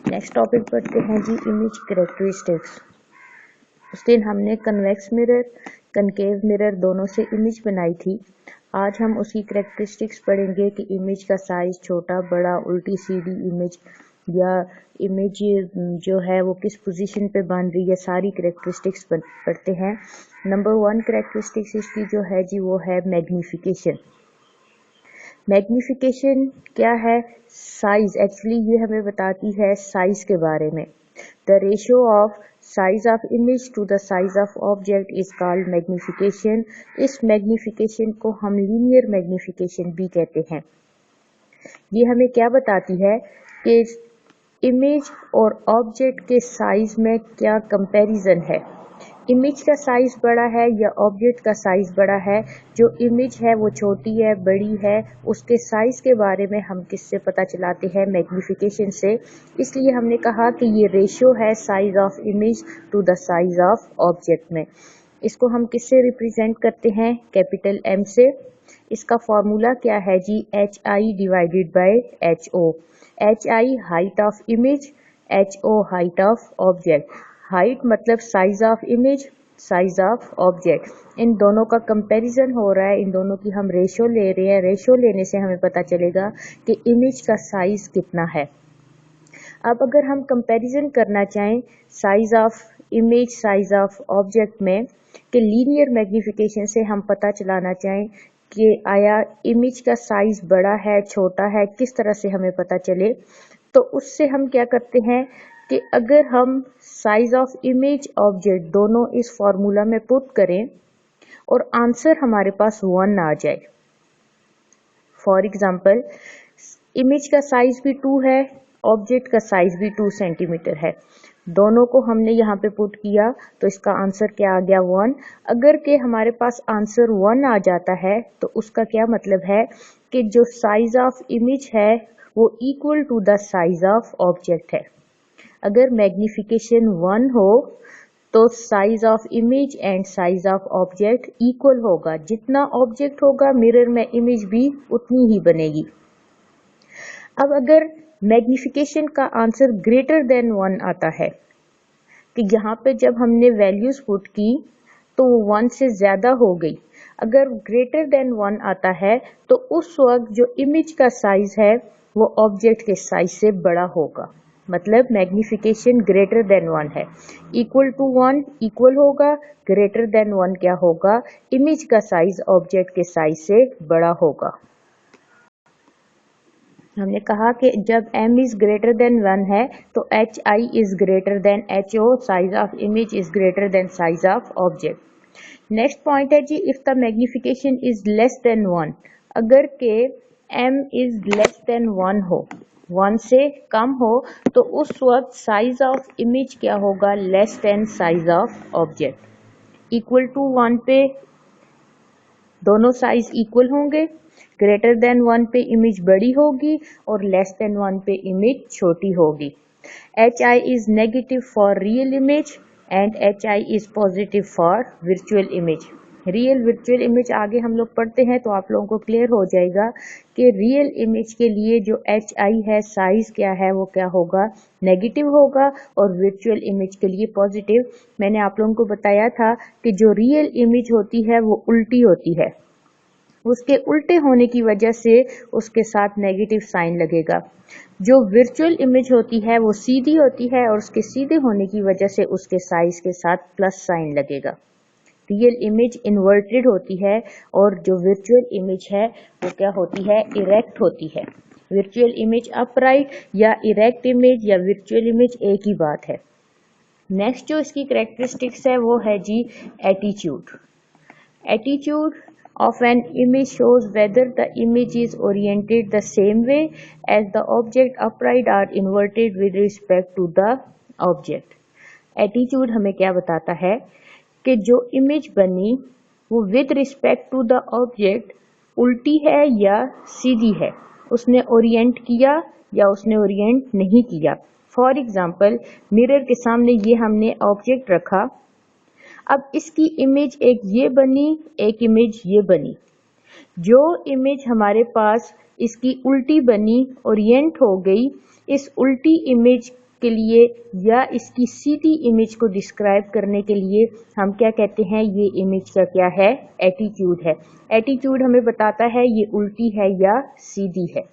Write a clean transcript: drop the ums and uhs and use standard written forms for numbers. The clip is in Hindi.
नेक्स्ट टॉपिक पढ़ते हैं जी इमेज कैरेक्टरिस्टिक्स। उस दिन हमने कन्वेक्स मिरर, कनकेव मिरर दोनों से इमेज बनाई थी। आज हम उसकी कैरेक्टरिस्टिक्स पढ़ेंगे कि इमेज का साइज छोटा, बड़ा, उल्टी सीधी इमेज या इमेज जो है वो किस पोजीशन पे बन रही है, सारी कैरेक्टरिस्टिक्स पढ़ते हैं। नंबर 1 कैरेक्टरिस्टिक्स इसकी जो है जी वो है मैग्निफिकेशन। मैग्निफिकेशन क्या है? साइज। एक्चुअली ये हमें बताती है साइज के बारे में। The ratio of size of image to the size of object is called magnification. इस मैग्निफिकेशन को हम लीनियर मैग्निफिकेशन भी कहते हैं। ये हमें क्या बताती है कि इमेज और ऑब्जेक्ट के साइज में क्या कंपैरिजन है। इमेज का साइज बड़ा है या ऑब्जेक्ट का साइज बड़ा है, जो इमेज है वो छोटी है, बड़ी है, उसके साइज के बारे में हम किससे पता चलाते हैं? मैग्निफिकेशन से। इसलिए हमने कहा कि ये रेशियो है size of image to the size of object में। इसको हम किससे रिप्रेजेंट करते हैं? कैपिटल एम से। इसका फॉर्मूला क्या है जी? HI divided by HO। HI height of image, HO height of object. Height मतलब size of image, size of object. इन दोनों का कंपैरिजन हो रहा है, इन दोनों की हम रेशियो ले रहे हैं। रेशियो लेने से हमें पता चलेगा कि इमेज का साइज कितना है। अब अगर हम कंपैरिजन करना चाहें size of image, size of object में, कि लीनियर मैग्निफिकेशन से हम पता चलाना चाहें कि आया इमेज का साइज बड़ा है, छोटा है, किस तरह से हमें पता चले, तो उससे हम क्या करते हैं कि अगर हम साइज ऑफ इमेज, ऑब्जेक्ट दोनों इस फॉर्मूला में पुट करें और आंसर हमारे पास 1 आ जाए। फॉर एग्जांपल, इमेज का साइज भी 2 है, ऑब्जेक्ट का साइज भी 2 सेंटीमीटर है। दोनों को हमने यहाँ पे पुट किया तो इसका आंसर क्या आ गया? 1। अगर के हमारे पास आंसर 1 आ जाता है तो उसका क्या मतलब है कि जो साइज ऑफ इमेज है वो equal to the size of object है। अगर मैग्निफिकेशन 1 हो तो size of image and size of object equal होगा। जितना ऑब्जेक्ट होगा मिरर में इमेज भी उतनी ही बनेगी। अब अगर मैग्निफिकेशन का आंसर ग्रेटर देन 1 आता है कि यहाँ पे जब हमने वैल्यूज पुट की तो वो 1 से ज्यादा हो गई। अगर ग्रेटर देन 1 आता है तो उस वक्त जो इमेज का साइज है वो ऑब्जेक्ट के साइज से बड़ा होगा। मतलब मैग्निफिकेशन ग्रेटर देन 1 है। इक्वल टू 1 इक्वल होगा, ग्रेटर देन 1 क्या होगा? इमेज का साइज ऑब्जेक्ट के साइज से बड़ा होगा। हमने कहा कि जब m इज ग्रेटर देन 1 है तो HI is greater than HO, size of image is greater than size of object. Next point है जी, if the magnification is less than 1। अगर के m इज लेस देन 1 हो, 1 से कम हो, तो उस वक्त साइज ऑफ इमेज क्या होगा? Less than size of object. Equal to 1 पे दोनों साइज इक्वल होंगे, ग्रेटर देन 1 पे इमेज बड़ी होगी और लेस देन 1 पे इमेज छोटी होगी। HI is negative for real image and HI is positive for virtual image. Real virtual image आगे हम लोग पढ़ते हैं तो आप लोगों को क्लियर हो जाएगा कि रियल इमेज के लिए जो HI है, साइज क्या है, वो क्या होगा? नेगेटिव होगा, और वर्चुअल इमेज के लिए पॉजिटिव। मैंने आप लोगों को बताया था कि जो रियल इमेज होती है वो उल्टी होती है, उसके उल्टे होने की वजह से उसके साथ नेगेटिव साइन लगेगा। जो वर्चुअल इमेज होती है वो सीधी होती है और उसके सीधे होने की वजह से उसके साइज के साथ प्लस साइन लगेगा। रियल इमेज इन्वर्टेड होती है और जो वर्चुअल इमेज है वो क्या होती है? इरेक्ट होती है। वर्चुअल इमेज अपराइट या इरेक्ट इमेज या वर्चुअल इमेज एक ही बात है। नेक्स्ट जो इसकी कैरेक्टरिस्टिक्स है वो है जी attitude. Attitude of an image shows whether the image is oriented the same way as the object, upright or inverted with respect to the object. Attitude हमें क्या बताता है कि जो इमेज बनी वो with respect to the object उल्टी है या सीधी है, उसने ओरिएंट किया या उसने ओरिएंट नहीं किया। फॉर एग्जाम्पल, मिरर के सामने ये हमने ऑब्जेक्ट रखा, अब इसकी इमेज एक ये बनी, एक इमेज ये बनी। जो इमेज हमारे पास इसकी उल्टी बनी, ओरिएंट हो गई, इस उल्टी इमेज के लिए या इसकी सीधी इमेज को डिस्क्राइब करने के लिए हम क्या कहते हैं, ये इमेज का क्या है, एटीट्यूड है। एटीट्यूड हमें बताता है ये उल्टी है या सीधी है।